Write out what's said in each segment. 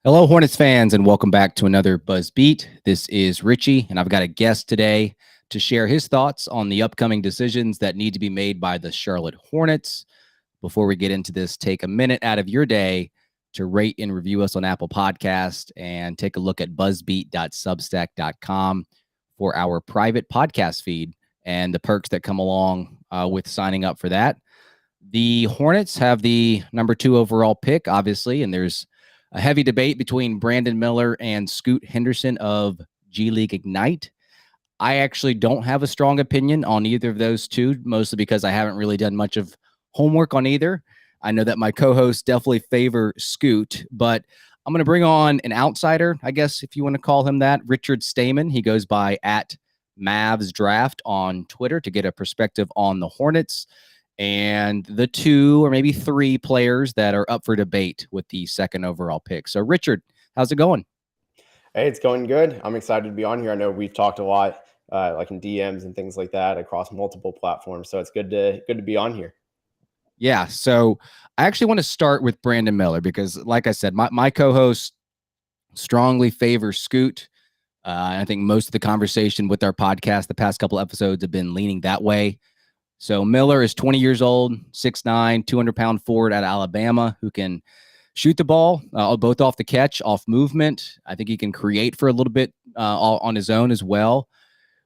Hello, Hornets fans, and welcome back to another Buzz Beat. This is Richie, and I've got a guest today to share his thoughts on the upcoming decisions that need to be made by the Charlotte Hornets. Before we get into this, take a minute out of your day to rate and review us on Apple Podcast and take a look at buzzbeat.substack.com for our private podcast feed and the perks that come along with signing up for that. The Hornets have the number 2 overall pick, obviously, and there's a heavy debate between Brandon Miller and Scoot Henderson of G League Ignite. I actually don't have a strong opinion on either of those two, mostly because I haven't really done much of homework on either. I know that my co-hosts definitely favor Scoot, but I'm going to bring on an outsider, I guess, if you want to call him that, Richard Stayman. He goes by at Mavs Draft on Twitter to get a perspective on the Hornets and the 2 or maybe 3 players that are up for debate with the second overall pick. So, Richard, how's it going? Hey, it's going good. I'm excited to be on here. I know we've talked a lot, like in DMs and things like that, across multiple platforms. So it's good to be on here. Yeah. So I actually want to start with Brandon Miller because, like I said, my co-host strongly favors Scoot. I think most of the conversation with our podcast, the past couple episodes, have been leaning that way. So Miller is 20 years old, 6'9", 200-pound forward out of Alabama who can shoot the ball, both off the catch, off movement. I think he can create for a little bit on his own as well.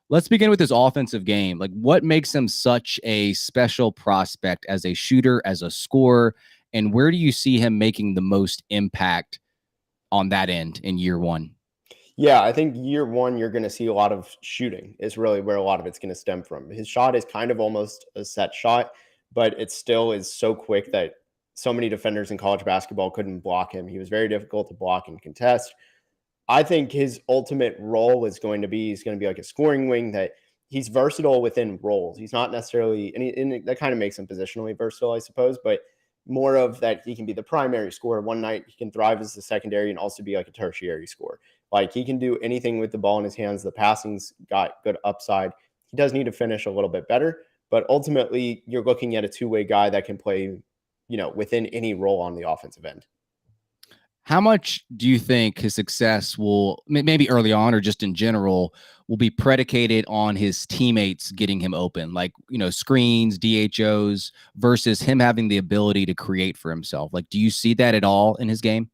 Let's begin with his offensive game. Like, what makes him such a special prospect as a shooter, as a scorer, and where do you see him making the most impact on that end in year one? Yeah, I think year one, you're going to see a lot of shooting is really where a lot of it's going to stem from. His shot is kind of almost a set shot, but it still is so quick that so many defenders in college basketball couldn't block him. He was very difficult to block and contest. I think his ultimate role is going to be he's going to be like a scoring wing that he's versatile within roles. He's not necessarily, and that kind of makes him positionally versatile, I suppose, but more of that he can be the primary scorer. One night he can thrive as the secondary and also be like a tertiary scorer. Like he can do anything with the ball in his hands. The passing's got good upside. He does need to finish a little bit better, but ultimately you're looking at a two-way guy that can play, within any role on the offensive end. How much do you think his success will, maybe early on or just in general, will be predicated on his teammates getting him open, like, screens, DHOs, versus him having the ability to create for himself? Like, do you see that at all in his game?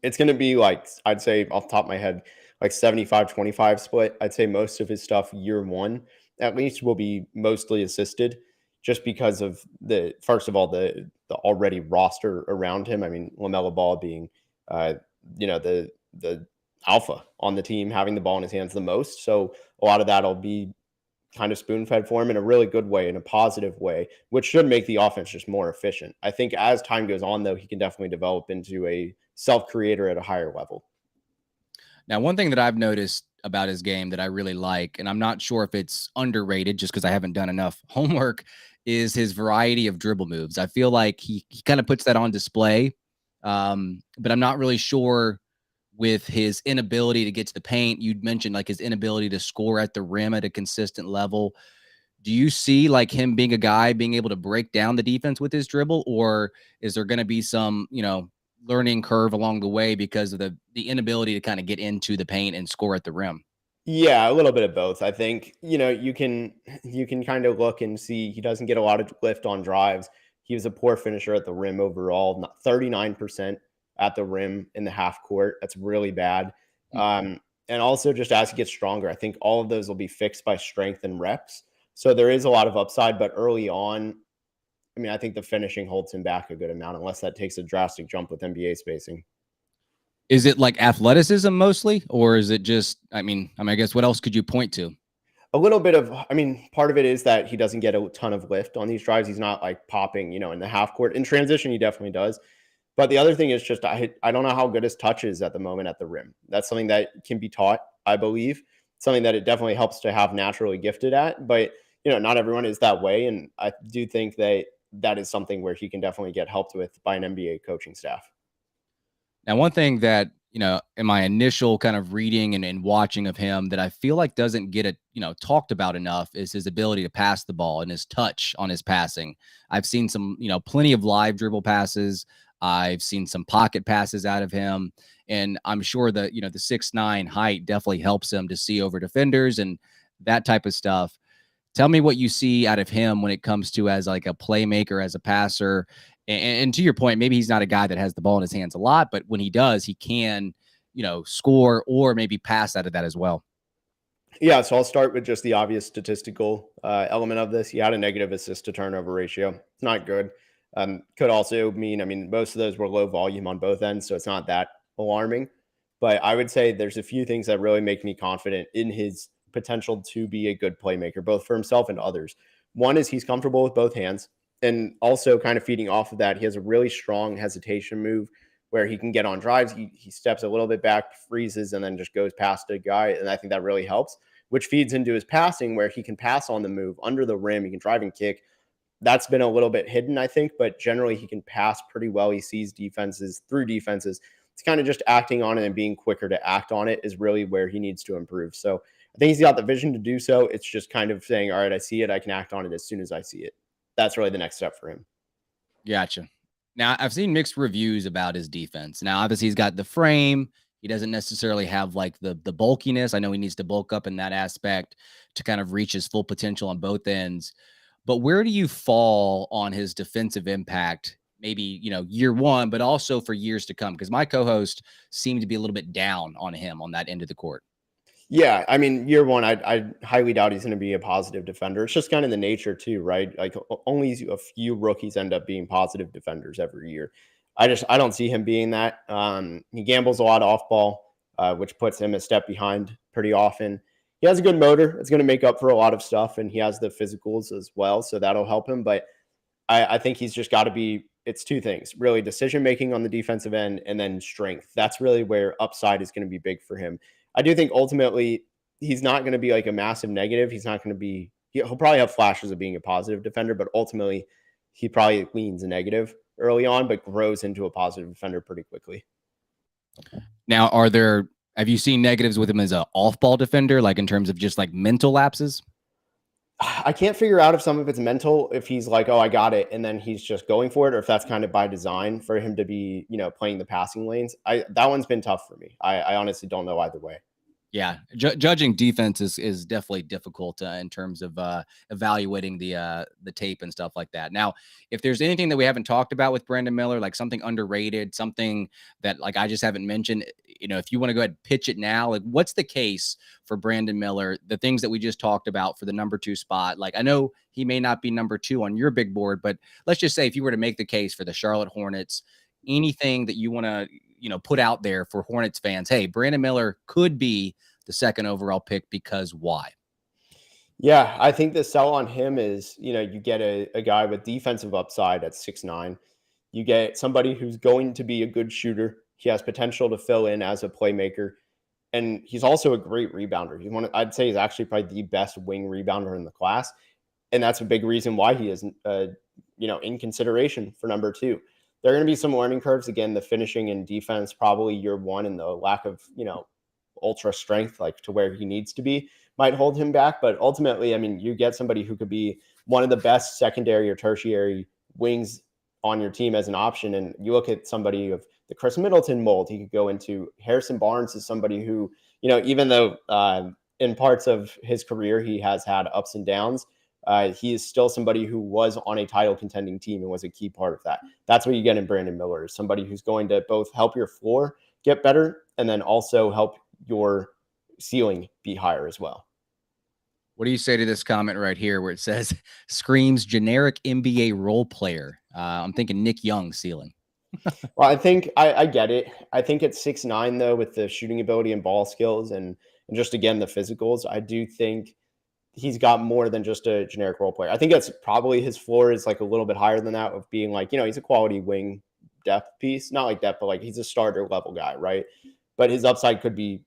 It's going to be like, I'd say off the top of my head, like 75-25 split. I'd say most of his stuff year one, at least, will be mostly assisted just because of first of all, the already roster around him. I mean, LaMelo Ball being, the alpha on the team, having the ball in his hands the most. So a lot of that'll be kind of spoon fed for him in a really good way, in a positive way, which should make the offense just more efficient. I think as time goes on, though, he can definitely develop into a self creator at a higher level. Now, one thing that I've noticed about his game that I really like, and I'm not sure if it's underrated just because I haven't done enough homework, is his variety of dribble moves. I feel like he kind of puts that on display, but I'm not really sure with his inability to get to the paint. You'd mentioned like his inability to score at the rim at a consistent level. Do you see like him being a guy being able to break down the defense with his dribble, or is there going to be some, learning curve along the way because of the inability to kind of get into the paint and score at the rim? Yeah, a little bit of both. I think, you can kind of look and see he doesn't get a lot of lift on drives. He was a poor finisher at the rim overall, 39% at the rim in the half court. That's really bad. And also just as he gets stronger, I think all of those will be fixed by strength and reps. So there is a lot of upside, but early on, I mean, I think the finishing holds him back a good amount unless that takes a drastic jump with NBA spacing. Is it like athleticism mostly, or is it just, I guess what else could you point to? A little bit of, I mean, part of it is that he doesn't get a ton of lift on these drives. He's not like popping, in the half court. In transition, he definitely does. But the other thing is just, I don't know how good his touch is at the moment at the rim. That's something that can be taught, I believe. Something that it definitely helps to have naturally gifted at. But, not everyone is that way. And I do think that is something where he can definitely get helped with by an NBA coaching staff. Now, one thing that, in my initial kind of reading and watching of him that I feel like doesn't get it, talked about enough is his ability to pass the ball and his touch on his passing. I've seen some, plenty of live dribble passes. I've seen some pocket passes out of him. And I'm sure that, the 6'9" height definitely helps him to see over defenders and that type of stuff. Tell me what you see out of him when it comes to as like a playmaker, as a passer. And to your point, maybe he's not a guy that has the ball in his hands a lot, but when he does, he can, score or maybe pass out of that as well. Yeah, so I'll start with just the obvious statistical element of this. He had a negative assist to turnover ratio. It's not good. Could also mean, I mean, most of those were low volume on both ends, so it's not that alarming. But I would say there's a few things that really make me confident in his potential to be a good playmaker, both for himself and others. One is he's comfortable with both hands. And also, kind of feeding off of that, he has a really strong hesitation move where he can get on drives. He steps a little bit back, freezes, and then just goes past a guy. And I think that really helps, which feeds into his passing where he can pass on the move under the rim. He can drive and kick. That's been a little bit hidden, I think, but generally he can pass pretty well. He sees defenses through defenses. It's kind of just acting on it and being quicker to act on it is really where he needs to improve. So I think he's got the vision to do so. It's just kind of saying, all right, I see it. I can act on it as soon as I see it. That's really the next step for him. Gotcha. Now, I've seen mixed reviews about his defense. Now, obviously, he's got the frame. He doesn't necessarily have like the bulkiness. I know he needs to bulk up in that aspect to kind of reach his full potential on both ends. But where do you fall on his defensive impact? Maybe, year one, but also for years to come? Because my co-host seemed to be a little bit down on him on that end of the court. Yeah, I mean, year one, I highly doubt he's going to be a positive defender. It's just kind of the nature too, right? Like only a few rookies end up being positive defenders every year. I don't see him being that. He gambles a lot off ball, which puts him a step behind pretty often. He has a good motor. It's going to make up for a lot of stuff, and he has the physicals as well, so that'll help him. But I think he's just got to be. It's two things, really: decision making on the defensive end, and then strength. That's really where upside is going to be big for him. I do think ultimately he's not going to be like a massive negative. He's not going to be, he'll probably have flashes of being a positive defender, but ultimately he probably leans a negative early on, but grows into a positive defender pretty quickly. Now, have you seen negatives with him as an off-ball defender, like in terms of just like mental lapses? I can't figure out if some of it's mental, if he's like, oh, I got it, and then he's just going for it, or if that's kind of by design for him to be, playing the passing lanes. That one's been tough for me. I honestly don't know either way. Yeah, judging defense is definitely difficult in terms of evaluating the tape and stuff like that. Now, if there's anything that we haven't talked about with Brandon Miller, like something underrated, something that like I just haven't mentioned, if you want to go ahead and pitch it now, like what's the case for Brandon Miller? The things that we just talked about for the number 2 spot. Like I know he may not be number 2 on your big board, but let's just say if you were to make the case for the Charlotte Hornets, anything that you want to put out there for Hornets fans, hey, Brandon Miller could be the 2nd overall pick because why? Yeah, I think the sell on him is, you get a guy with defensive upside at 6'9". You get somebody who's going to be a good shooter. He has potential to fill in as a playmaker. And he's also a great rebounder. I'd say he's actually probably the best wing rebounder in the class. And that's a big reason why he isn't, in consideration for number 2. There are going to be some learning curves. Again, the finishing and defense, probably year one, and the lack of, ultra strength, like to where he needs to be, might hold him back. But ultimately, I mean, you get somebody who could be one of the best secondary or tertiary wings on your team as an option. And you look at somebody of the Chris Middleton mold, he could go into. Harrison Barnes is somebody who, even though in parts of his career he has had ups and downs, he is still somebody who was on a title contending team and was a key part of that. That's what you get in Brandon Miller, is somebody who's going to both help your floor get better and then also help your ceiling be higher as well. What do you say to this comment right here where it says screams generic NBA role player? I'm thinking Nick Young ceiling. Well, I think I get it. I think at 6'9", though, with the shooting ability and ball skills and just, again, the physicals, I do think he's got more than just a generic role player. I think that's probably his floor is like a little bit higher than that, of being like, he's a quality wing depth piece, not like depth, but like he's a starter level guy, right? But his upside could be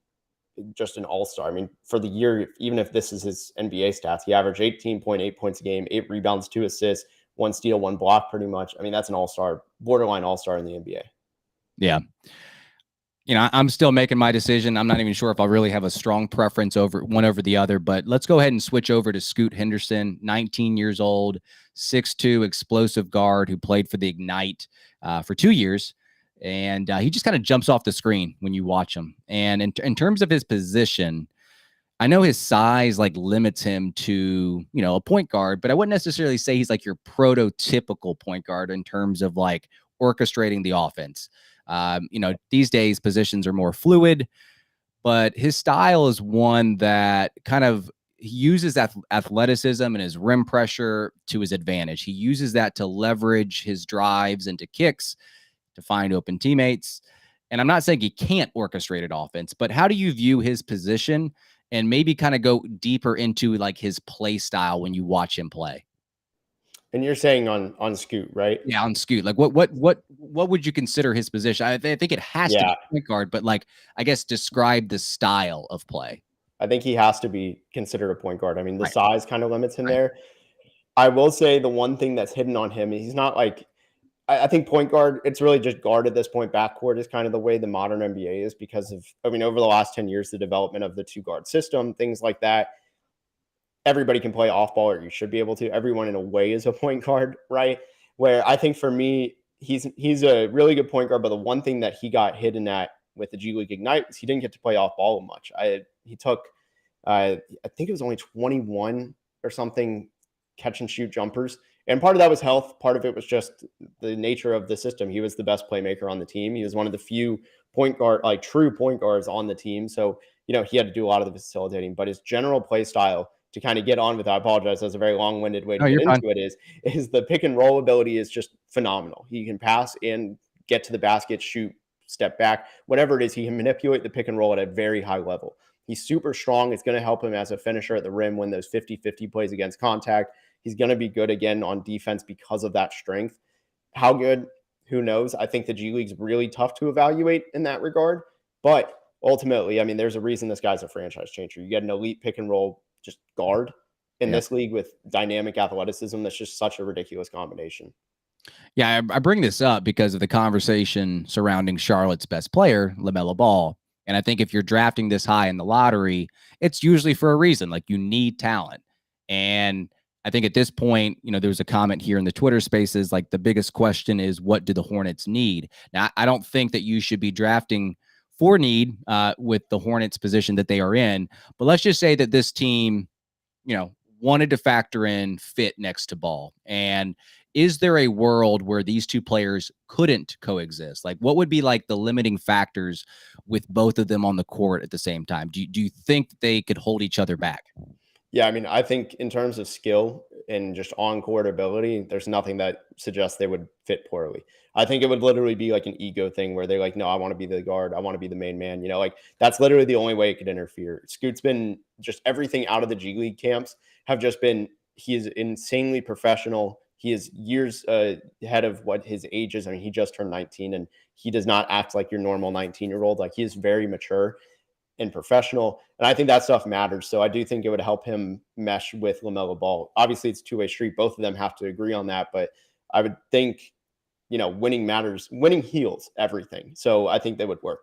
just an all-star. I mean, for the year, even if this is his NBA stats, he averaged 18.8 points a game, 8 rebounds, 2 assists, 1 steal, 1 block pretty much. I mean, that's an all-star, borderline all-star in the NBA. Yeah. I'm still making my decision. I'm not even sure if I'll really have a strong preference over one over the other, but let's go ahead and switch over to Scoot Henderson, 19 years old, 6'2", explosive guard who played for the Ignite for 2 years. And he just kind of jumps off the screen when you watch him. And in terms of his position, I know his size like limits him to, a point guard, but I wouldn't necessarily say he's like your prototypical point guard in terms of like orchestrating the offense. These days positions are more fluid, but his style is one that kind of he uses that athleticism and his rim pressure to his advantage. He uses that to leverage his drives into kicks to find open teammates. And I'm not saying he can't orchestrate an offense, but how do you view his position and maybe kind of go deeper into like his play style when you watch him play? And you're saying on Scoot, right? Yeah, on Scoot. Like what would you consider his position? I think it has to be Yeah, point guard, but like I guess describe the style of play. I think he has to be considered a point guard. I mean, the Right. size kind of limits him Right. there. I will say the one thing that's hidden on him, he's not like I think point guard, it's really just guard at this point. Backcourt is kind of the way the modern NBA is because of, I mean, over the last 10 years, the development of the two guard system, things like that. Everybody can play off ball, or you should be able to. Everyone in a way is a point guard, right? Where I think for me, he's a really good point guard, but the one thing that he got hidden at with the G League Ignite is he didn't get to play off ball much. He took I think it was only 21 or something catch and shoot jumpers. And part of that was health. Part of it was just the nature of the system. He was the best playmaker on the team. He was one of the few point guard, like true point guards on the team. So, he had to do a lot of the facilitating, but his general play style to kind of get on with, I apologize, that's a very long-winded way to No, get you're into fine. it is the pick and roll ability is just phenomenal. He can pass and get to the basket, shoot, step back, whatever it is, he can manipulate the pick and roll at a very high level. He's super strong. It's going to help him as a finisher at the rim when those 50-50 plays against contact. He's going to be good again on defense because of that strength. How good? Who knows? I think the G League's really tough to evaluate in that regard. But ultimately, I mean, there's a reason this guy's a franchise changer. You get an elite pick and roll just guard in Yeah. this league with dynamic athleticism. That's just such a ridiculous combination. Yeah, I bring this up because of the conversation surrounding Charlotte's best player, LaMelo Ball. And I think if you're drafting this high in the lottery, it's usually for a reason. Like you need talent. And I think at this point, there was a comment here in the Twitter spaces. Like the biggest question is, what do the Hornets need? Now, I don't think that you should be drafting for need with the Hornets position that they are in. But let's just say that this team, wanted to factor in fit next to Ball. And is there a world where these two players couldn't coexist? Like, what would be like the limiting factors with both of them on the court at the same time? Do you think they could hold each other back? Yeah, I mean, I think in terms of skill and just on-court ability, there's nothing that suggests they would fit poorly. I think it would literally be like an ego thing where they're like, no, I want to be the guard. I want to be the main man. Like that's literally the only way it could interfere. Scoot's been just everything out of the G League camps have just been, he is insanely professional. He is years ahead of what his age is. I mean, he just turned 19 and he does not act like your normal 19-year-old. Like he is very mature and professional. And I think that stuff matters. So I do think it would help him mesh with LaMelo Ball. Obviously, it's a two-way street. Both of them have to agree on that. But I would think, winning matters. Winning heals everything. So I think they would work.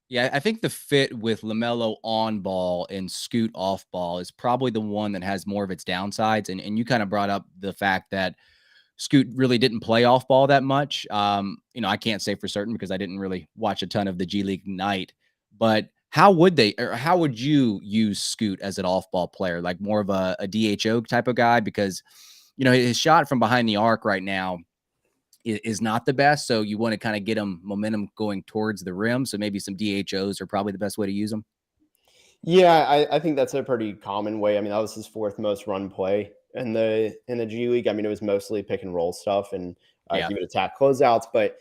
Yeah, I think the fit with LaMelo on ball and Scoot off ball is probably the one that has more of its downsides. And you kind of brought up the fact that Scoot really didn't play off ball that much. I can't say for certain because I didn't really watch a ton of the G League Night, but how would you use Scoot as an off ball player? Like more of a DHO type of guy? Because, his shot from behind the arc right now is not the best. So you want to kind of get him momentum going towards the rim. So maybe some DHOs are probably the best way to use them. Yeah, I think that's a pretty common way. I mean, that was his fourth most run play in the G League. I mean, it was mostly pick and roll stuff, and Yeah. he would attack closeouts. But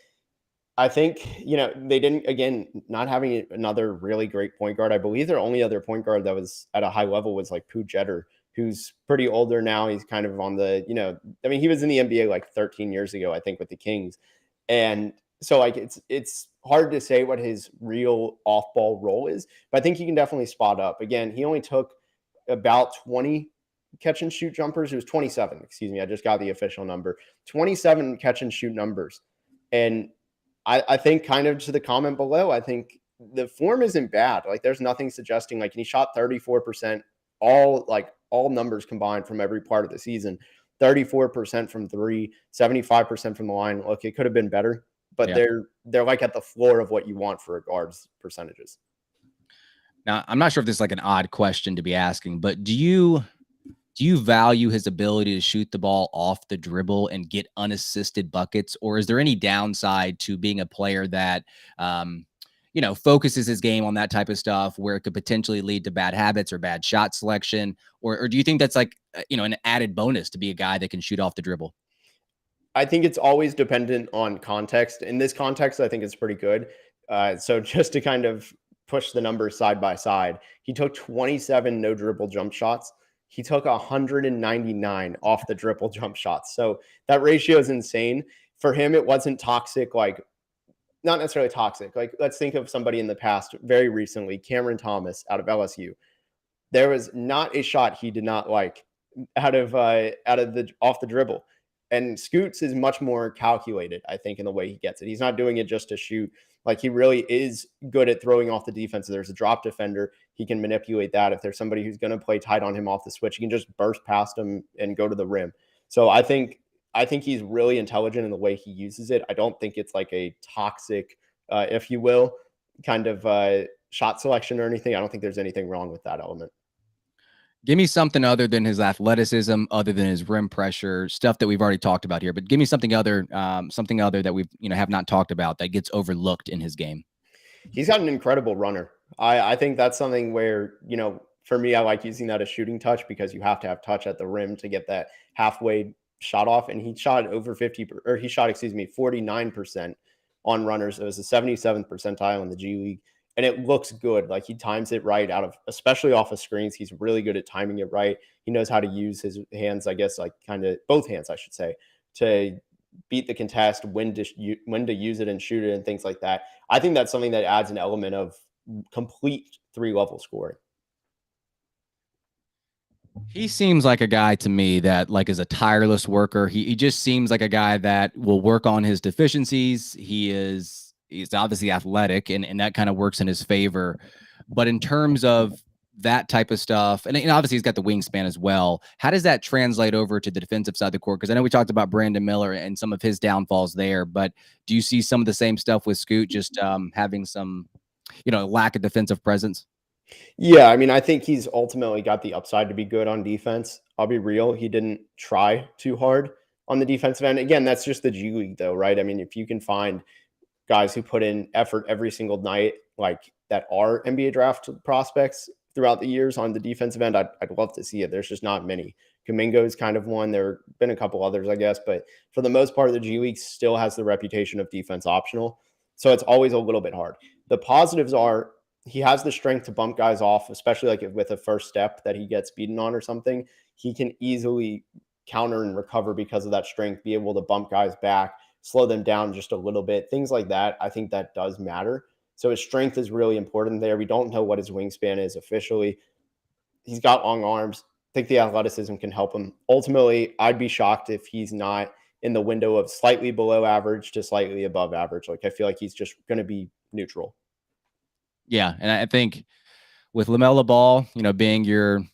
I think, they didn't, again, not having another really great point guard. I believe their only other point guard that was at a high level was like Pooh Jeter, who's pretty older now. He's kind of on the, I mean, he was in the NBA like 13 years ago, I think, with the Kings. And so like it's hard to say what his real off-ball role is, but I think he can definitely spot up. Again, he only took about 20 catch and shoot jumpers. It was 27, excuse me. I just got the official number. 27 catch and shoot numbers. And I think kind of to the comment below, I think the form isn't bad. Like there's nothing suggesting like, and he shot 34%, all numbers combined from every part of the season, 34% from three, 75% from the line. Look, it could have been better, but Yeah. they're like at the floor of what you want for a guard's percentages. Now, I'm not sure if this is like an odd question to be asking, but do you value his ability to shoot the ball off the dribble and get unassisted buckets, or is there any downside to being a player that focuses his game on that type of stuff where it could potentially lead to bad habits or bad shot selection, or do you think that's like an added bonus to be a guy that can shoot off the dribble? I think it's always dependent on context. In this context, I think it's pretty good. So just to kind of push the numbers side by side, he took 27 no dribble jump shots. He took 199 off the dribble jump shots. So that ratio is insane. For him, it wasn't toxic, like not necessarily toxic. Like let's think of somebody in the past, very recently, Cameron Thomas out of LSU. There was not a shot he did not like out of the off the dribble. And Scoots is much more calculated, I think, in the way he gets it. He's not doing it just to shoot. Like he really is good at throwing off the defense. If there's a drop defender, he can manipulate that. If there's somebody who's going to play tight on him off the switch, he can just burst past him and go to the rim. So I think he's really intelligent in the way he uses it. I don't think it's like a toxic, if you will, kind of shot selection or anything. I don't think there's anything wrong with that element. Give me something other than his athleticism, other than his rim pressure, stuff that we've already talked about here. But give me something other that we've have not talked about that gets overlooked in his game. He's got an incredible runner. I think that's something where, for me, I like using that as shooting touch because you have to have touch at the rim to get that halfway shot off. And he shot over 49% on runners. It was the 77th percentile in the G League. And it looks good. Like he times it right especially off of screens. He's really good at timing it right. He knows how to use his hands, I guess, like kind of both hands, I should say, to beat the contest, when to use it and shoot it and things like that. I think that's something that adds an element of complete 3-level scoring. He seems like a guy to me that like is a tireless worker. He just seems like a guy that will work on his deficiencies. He's obviously athletic and that kind of works in his favor. But in terms of that type of stuff, and obviously he's got the wingspan as well. How does that translate over to the defensive side of the court? Because I know we talked about Brandon Miller and some of his downfalls there, but do you see some of the same stuff with Scoot, just having some, lack of defensive presence? Yeah, I mean, I think he's ultimately got the upside to be good on defense. I'll be real. He didn't try too hard on the defensive end. Again, that's just the G League, though, right? I mean, if you can find guys who put in effort every single night, like that are NBA draft prospects throughout the years on the defensive end, I'd love to see it. There's just not many. Kuminga is kind of one. There have been a couple others, I guess, but for the most part, the G League still has the reputation of defense optional. So it's always a little bit hard. The positives are he has the strength to bump guys off, especially like with a first step that he gets beaten on or something. He can easily counter and recover because of that strength, be able to bump guys back, slow them down just a little bit, things like that. I think that does matter. So his strength is really important there. We don't know what his wingspan is officially. He's got long arms. I think the athleticism can help him. Ultimately, I'd be shocked if he's not in the window of slightly below average to slightly above average. Like I feel like he's just going to be neutral. Yeah, and I think with LaMelo Ball, being your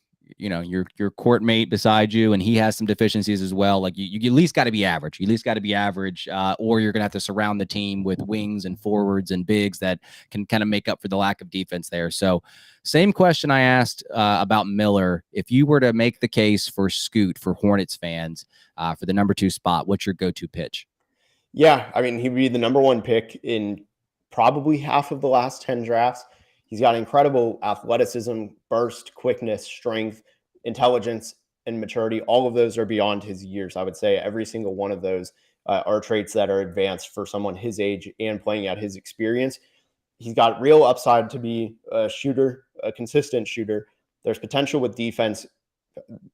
court mate beside you, and he has some deficiencies as well. Like you at least got to be average. You at least got to be average, or you're gonna have to surround the team with wings and forwards and bigs that can kind of make up for the lack of defense there. So, same question I asked about Miller. If you were to make the case for Scoot for Hornets fans for the number 2 spot, what's your go-to pitch? Yeah, I mean, he'd be the number 1 pick in probably half of the last 10 drafts. He's got incredible athleticism, burst, quickness, strength, intelligence, and maturity. All of those are beyond his years. I would say every single one of those are traits that are advanced for someone his age and playing at his experience. He's got real upside to be a shooter, a consistent shooter. There's potential with defense.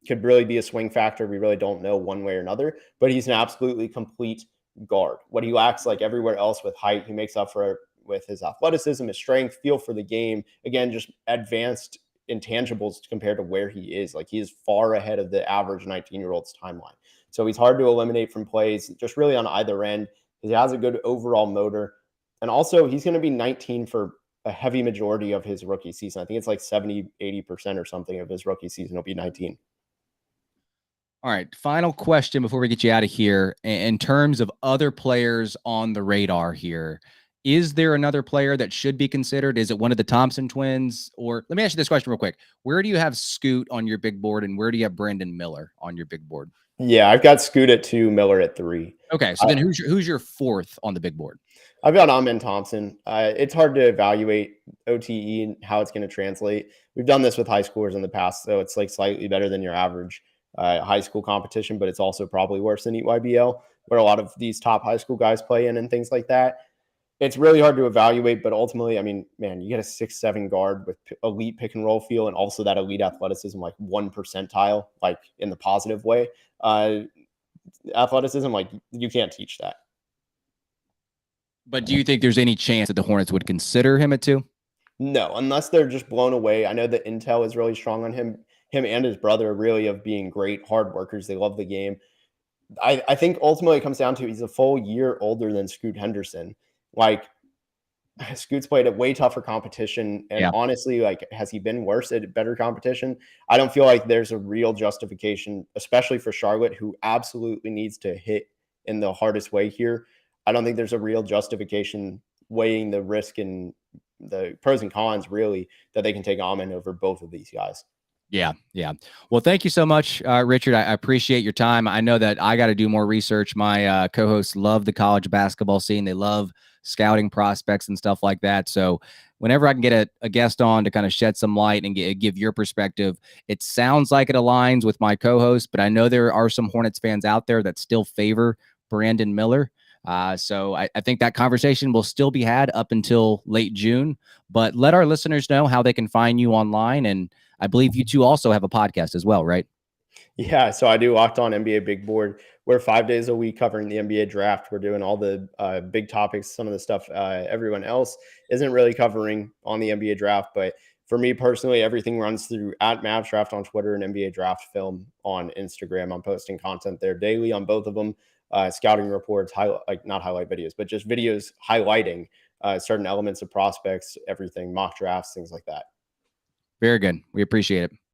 Could really be a swing factor. We really don't know one way or another, but he's an absolutely complete guard. What he lacks like everywhere else with height, he makes up for with his athleticism, his strength, feel for the game. Again, just advanced intangibles compared to where he is. Like he is far ahead of the average 19-year-old's timeline. So he's hard to eliminate from plays, just really on either end. He has a good overall motor. And also, he's going to be 19 for a heavy majority of his rookie season. I think it's like 70, 80% or something of his rookie season will be 19. All right. Final question before we get you out of here. In terms of other players on the radar here, is there another player that should be considered? Is it one of the Thompson twins? Or let me ask you this question real quick. Where do you have Scoot on your big board, and where do you have Brandon Miller on your big board? Yeah, I've got Scoot at 2, Miller at 3. Okay. So then who's your fourth on the big board? I've got Amen Thompson. It's hard to evaluate OTE and how it's going to translate. We've done this with high schoolers in the past, so it's like slightly better than your average high school competition, but it's also probably worse than EYBL, where a lot of these top high school guys play in and things like that. It's really hard to evaluate, but ultimately, I mean, man, you get a 6'7" guard with elite pick and roll feel and also that elite athleticism, like 1 percentile, like in the positive way. Athleticism, like you can't teach that. But do you think there's any chance that the Hornets would consider him at 2? No, unless they're just blown away. I know the intel is really strong on him. Him and his brother really of being great hard workers. They love the game. I think ultimately it comes down to he's a full year older than Scoot Henderson. Like Scoot's played a way tougher competition, and honestly, like, has he been worse at better competition? I don't feel like there's a real justification, especially for Charlotte, who absolutely needs to hit in the hardest way here. I don't think there's a real justification weighing the risk and the pros and cons, really, that they can take Amen over both of these guys. Yeah. Well, thank you so much, Richard. I appreciate your time. I know that I got to do more research. My co-hosts love the college basketball scene. They love scouting prospects and stuff like that. So whenever I can get a guest on to kind of shed some light and give your perspective, it sounds like it aligns with my co-host, but I know there are some Hornets fans out there that still favor Brandon Miller. So I think that conversation will still be had up until late June, but let our listeners know how they can find you online. And I believe you two also have a podcast as well, right? Yeah, so I do Locked On NBA Big Board. We're 5 days a week covering the NBA draft. We're doing all the big topics, some of the stuff everyone else isn't really covering on the NBA draft. But for me personally, everything runs through at Mavs Draft on Twitter and NBA Draft Film on Instagram. I'm posting content there daily on both of them. Scouting reports, like not highlight videos, but just videos highlighting certain elements of prospects, everything, mock drafts, things like that. Very good. We appreciate it.